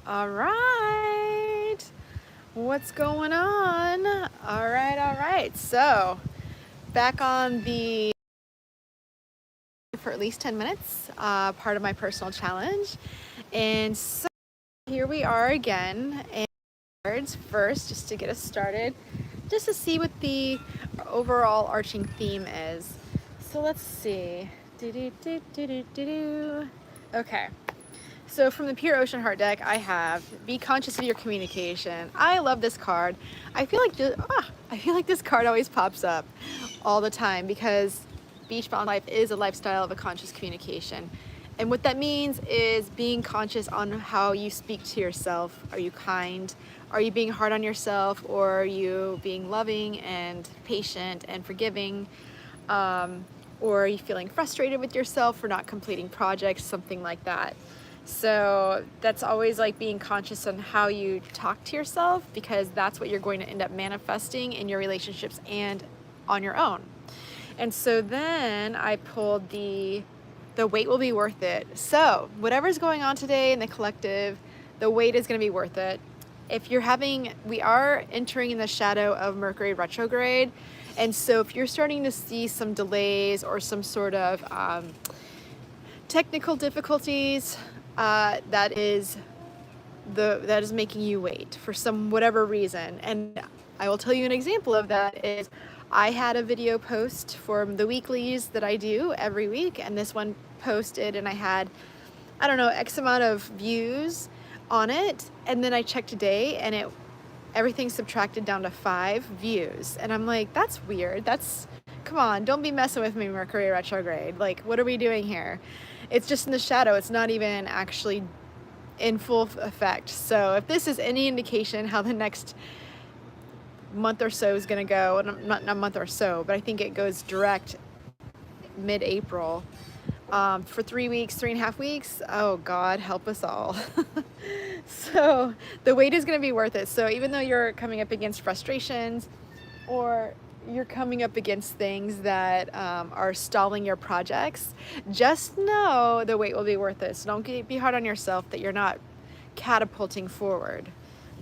All right. What's going on? All right. So, back on the for at least 10 minutes, part of my personal challenge. And so here we are again. And cards first, just to get us started, just to see what the overall arching theme is. So let's see. Okay. So from the Pure Ocean Heart deck, I have Be Conscious of Your Communication. I love this card. I feel like this card always pops up all the time because beach bound life is a lifestyle of a conscious communication. And what that means is being conscious on how you speak to yourself. Are you kind? Are you being hard on yourself? Or are you being loving and patient and forgiving? Or are you feeling frustrated with yourself for not completing projects, something like that. So that's always like being conscious on how you talk to yourself, because that's what you're going to end up manifesting in your relationships and on your own. And so then I pulled the wait will be worth it. So whatever's going on today in the collective, the wait is going to be worth it. We are entering in the shadow of Mercury Retrograde. And so if you're starting to see some delays or some sort of technical difficulties, that is making you wait for some whatever reason. And I will tell you an example of that is I had a video post for the weeklies that I do every week, and this one posted and I had, I don't know, X amount of views on it, and then I checked today and everything subtracted down to 5 views, and I'm like, that's weird. Come on, don't be messing with me, Mercury Retrograde. Like, what are we doing here? It's just in the shadow. It's not even actually in full effect. So if this is any indication how the next month or so is going to go, and not a month or so, but I think it goes direct mid-April, for 3.5 weeks. Oh God, help us all. So the wait is going to be worth it. So even though you're coming up against frustrations, or you're coming up against things that are stalling your projects, just know the wait will be worth it. So don't be hard on yourself that you're not catapulting forward.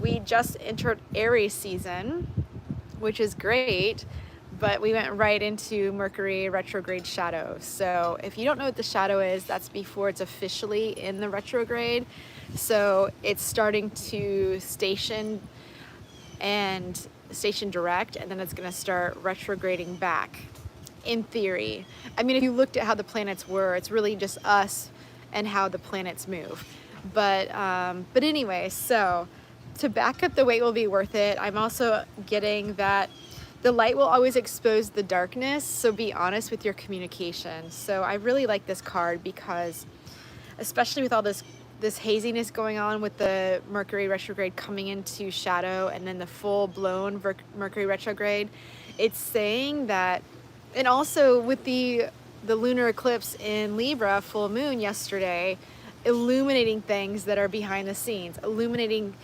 We just entered Aries season, which is great, but we went right into Mercury retrograde shadow. So if you don't know what the shadow is, that's before it's officially in the retrograde. So it's starting to station direct, and then it's going to start retrograding back, in theory. I mean, if you looked at how the planets were, it's really just us and how the planets move. But anyway, so to back up the wait will be worth it, I'm also getting that the light will always expose the darkness, so be honest with your communication. So I really like this card because, especially with all this haziness going on with the Mercury retrograde coming into shadow and then the full-blown Mercury retrograde, it's saying that, and also with the lunar eclipse in Libra full moon yesterday, illuminating things that are behind the scenes, illuminating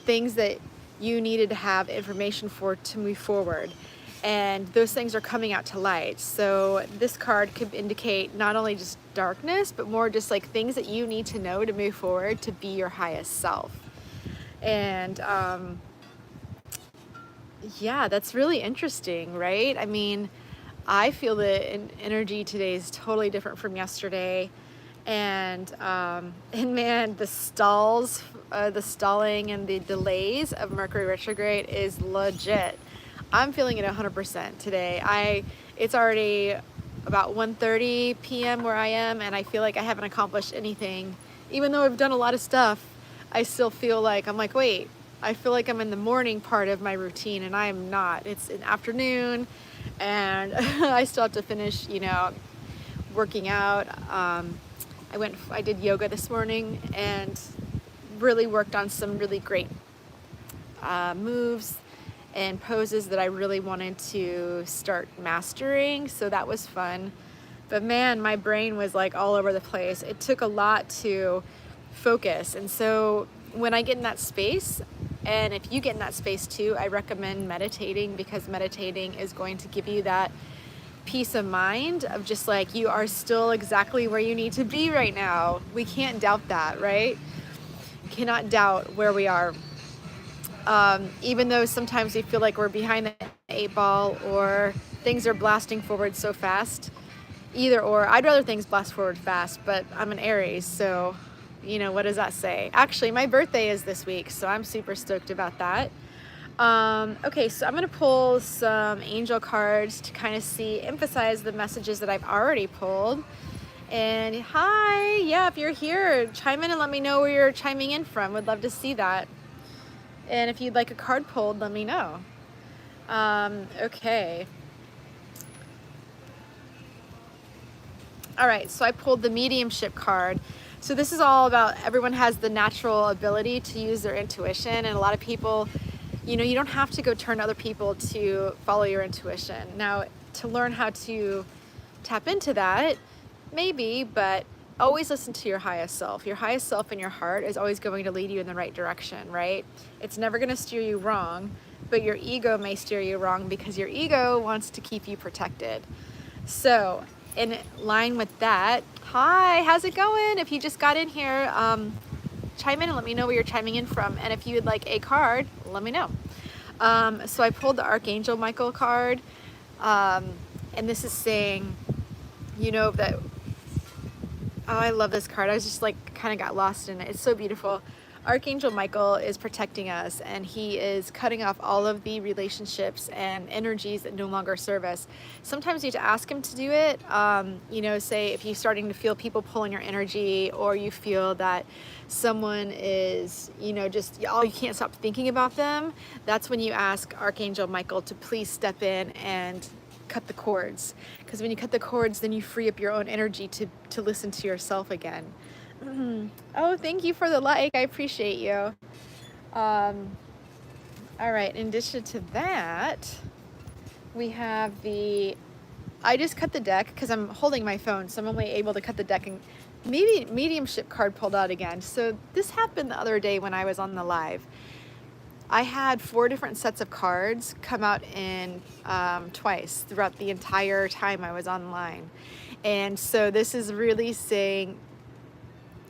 things that you needed to have information for to move forward. And those things are coming out to light. So this card could indicate not only just darkness, but more just like things that you need to know to move forward to be your highest self. And yeah, that's really interesting, right? I mean, I feel the energy today is totally different from yesterday. And man, the stalling and the delays of Mercury retrograde is legit. I'm feeling it 100% today. It's already about 1:30 p.m. where I am, and I feel like I haven't accomplished anything. Even though I've done a lot of stuff, I still feel like, wait, I feel like I'm in the morning part of my routine, and I am not. It's an afternoon, and I still have to finish, working out. I did yoga this morning and really worked on some really great moves and poses that I really wanted to start mastering. So that was fun. But man, my brain was like all over the place. It took a lot to focus. And so when I get in that space, and if you get in that space too, I recommend meditating, because meditating is going to give you that peace of mind of just like, you are still exactly where you need to be right now. We can't doubt that, right? cannot doubt where we are. Even though sometimes we feel like we're behind the 8 ball or things are blasting forward so fast. Either or. I'd rather things blast forward fast, but I'm an Aries, so you know, what does that say? Actually, my birthday is this week, so I'm super stoked about that. Okay, so I'm going to pull some angel cards to kind of emphasize the messages that I've already pulled. And hi, yeah, if you're here, chime in and let me know where you're chiming in from. Would love to see that. And if you'd like a card pulled, let me know. Okay. All right, so I pulled the mediumship card. So this is all about everyone has the natural ability to use their intuition, and a lot of people, you know, you don't have to go turn to other people to follow your intuition. Now, to learn how to tap into that, maybe, but always listen to your highest self. Your highest self in your heart is always going to lead you in the right direction, right? It's never going to steer you wrong, but your ego may steer you wrong because your ego wants to keep you protected. So in line with that, hi, how's it going? If you just got in here, chime in and let me know where you're chiming in from. And if you would like a card, let me know. So I pulled the Archangel Michael card, and this is saying, you know, that, oh, I love this card. I was just like, kind of got lost in it. It's so beautiful. Archangel Michael is protecting us, and he is cutting off all of the relationships and energies that no longer serve us. Sometimes you have to ask him to do it. You know, say if you're starting to feel people pulling your energy, or you feel that someone is, you know, just, oh, you can't stop thinking about them. That's when you ask Archangel Michael to please step in and cut the cords. Because when you cut the cords, then you free up your own energy to listen to yourself again. Oh, thank you for the like. I appreciate you. All right, in addition to that, we have I just cut the deck because I'm holding my phone, so I'm only able to cut the deck, and maybe mediumship card pulled out again. So this happened the other day when I was on the live. I had 4 different sets of cards come out in twice throughout the entire time I was online. And so this is really saying,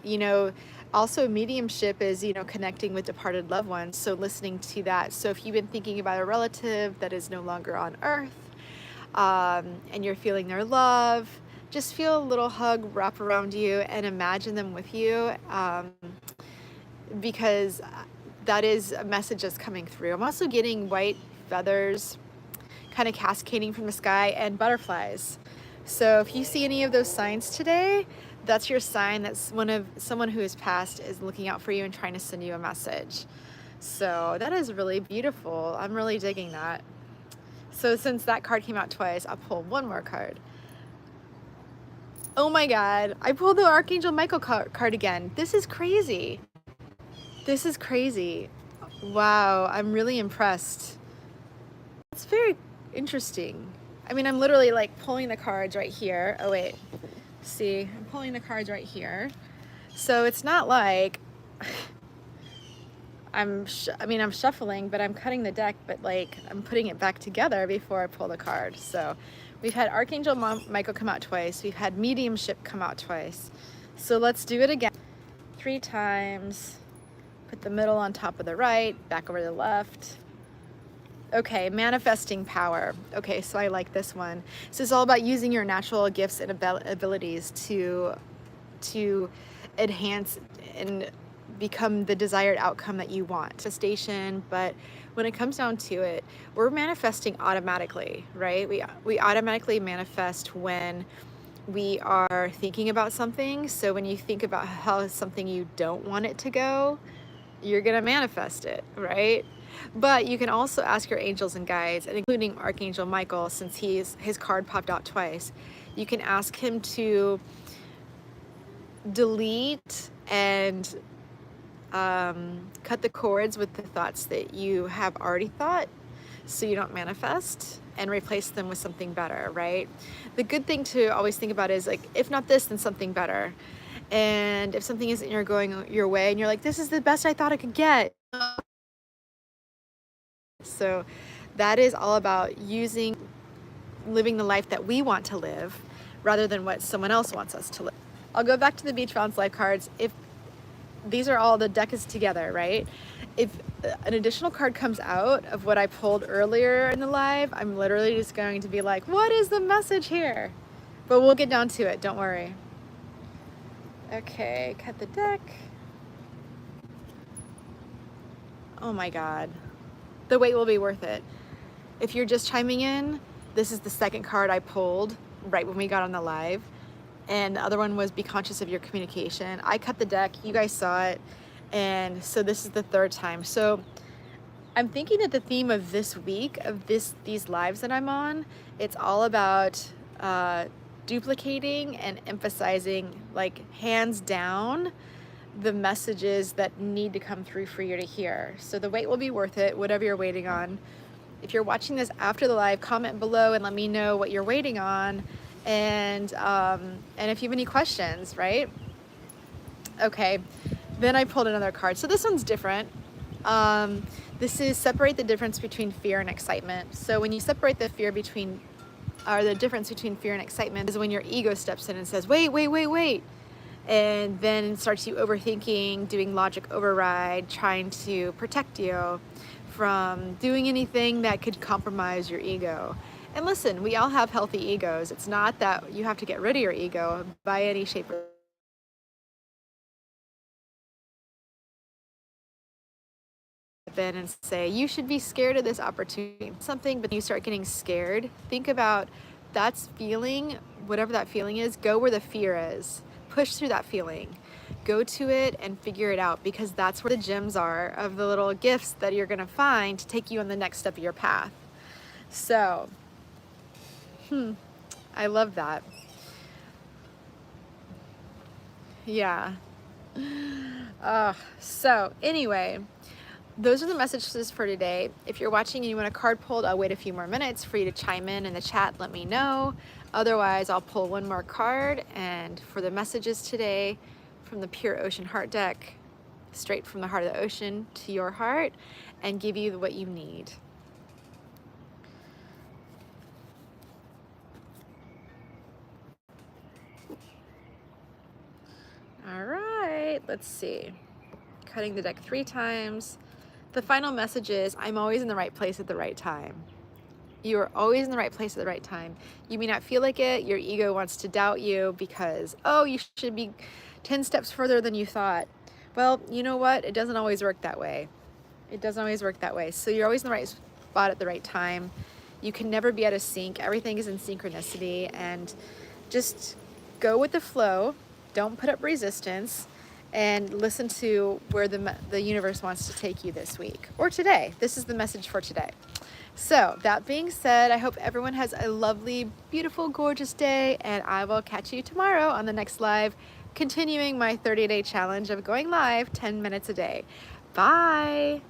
you know, also mediumship is, you know, connecting with departed loved ones. So listening to that. So if you've been thinking about a relative that is no longer on earth, and you're feeling their love, just feel a little hug wrap around you and imagine them with you, because that is a message that's coming through. I'm also getting white feathers kind of cascading from the sky and butterflies. So if you see any of those signs today, that's your sign that someone who has passed is looking out for you and trying to send you a message. So that is really beautiful. I'm really digging that. So since that card came out twice, I'll pull one more card. Oh my God, I pulled the Archangel Michael card again. This is crazy. This is crazy. Wow, I'm really impressed. It's very interesting. I mean, I'm literally like pulling the cards right here. Oh wait. See, I'm pulling the cards right here. So it's not like I'm shuffling, but I'm cutting the deck, but like I'm putting it back together before I pull the card. So we've had Archangel Michael come out twice. We've had mediumship come out twice. So let's do it again. 3 times. Put the middle on top of the right, back over the left. Okay, manifesting power. Okay, so I like this one. So it's all about using your natural gifts and abilities to enhance and become the desired outcome that you want. Manifestation, but when it comes down to it, we're manifesting automatically, right? We automatically manifest when we are thinking about something. So when you think about how something you don't want it to go, you're gonna manifest it, right? But you can also ask your angels and guides, and including Archangel Michael, since his card popped out twice, you can ask him to delete and cut the cords with the thoughts that you have already thought, so you don't manifest, and replace them with something better, right? The good thing to always think about is like, if not this, then something better. And if something isn't going your way and you're like, this is the best I thought I could get. So that is all about living the life that we want to live rather than what someone else wants us to live. I'll go back to the Beach Balance Life cards. If these are all, the deck is together, right? If an additional card comes out of what I pulled earlier in the live, I'm literally just going to be like, what is the message here? But we'll get down to it, don't worry. Okay, cut the deck. Oh my God. The wait will be worth it. If you're just chiming in, this is the second card I pulled right when we got on the live. And the other one was be conscious of your communication. I cut the deck, you guys saw it. And so this is the third time. So I'm thinking that the theme of this week, of these lives that I'm on, it's all about duplicating and emphasizing, like, hands down, the messages that need to come through for you to hear. So the wait will be worth it, whatever you're waiting on. If you're watching this after the live, comment below and let me know what you're waiting on, and if you have any questions, right? Okay, then I pulled another card. So this one's different. This is separate the difference between fear and excitement. So when you separate the difference between fear and excitement is when your ego steps in and says, wait, wait, wait, wait. And then starts you overthinking, doing logic override, trying to protect you from doing anything that could compromise your ego. And listen, we all have healthy egos. It's not that you have to get rid of your ego by any shape or form. And say, you should be scared of this opportunity. Something, but you start getting scared. Think about that's feeling, whatever that feeling is, go where the fear is. Push through that feeling. Go to it and figure it out, because that's where the gems are of the little gifts that you're gonna find to take you on the next step of your path. So, I love that. Yeah. So anyway, those are the messages for today. If you're watching and you want a card pulled, I'll wait a few more minutes for you to chime in the chat, let me know. Otherwise, I'll pull one more card, and for the messages today from the Pure Ocean Heart deck, straight from the heart of the ocean to your heart, and give you what you need. All right, let's see. Cutting the deck 3 times. The final message is, I'm always in the right place at the right time. You are always in the right place at the right time. You may not feel like it. Your ego wants to doubt you because, oh, you should be 10 steps further than you thought. Well, you know what? It doesn't always work that way. It doesn't always work that way. So you're always in the right spot at the right time. You can never be out of sync. Everything is in synchronicity, and just go with the flow. Don't put up resistance, and listen to where the universe wants to take you this week or today. This is the message for today. So that being said, I hope everyone has a lovely, beautiful, gorgeous day, and I will catch you tomorrow on the next live, continuing my 30-day challenge of going live 10 minutes a day. Bye.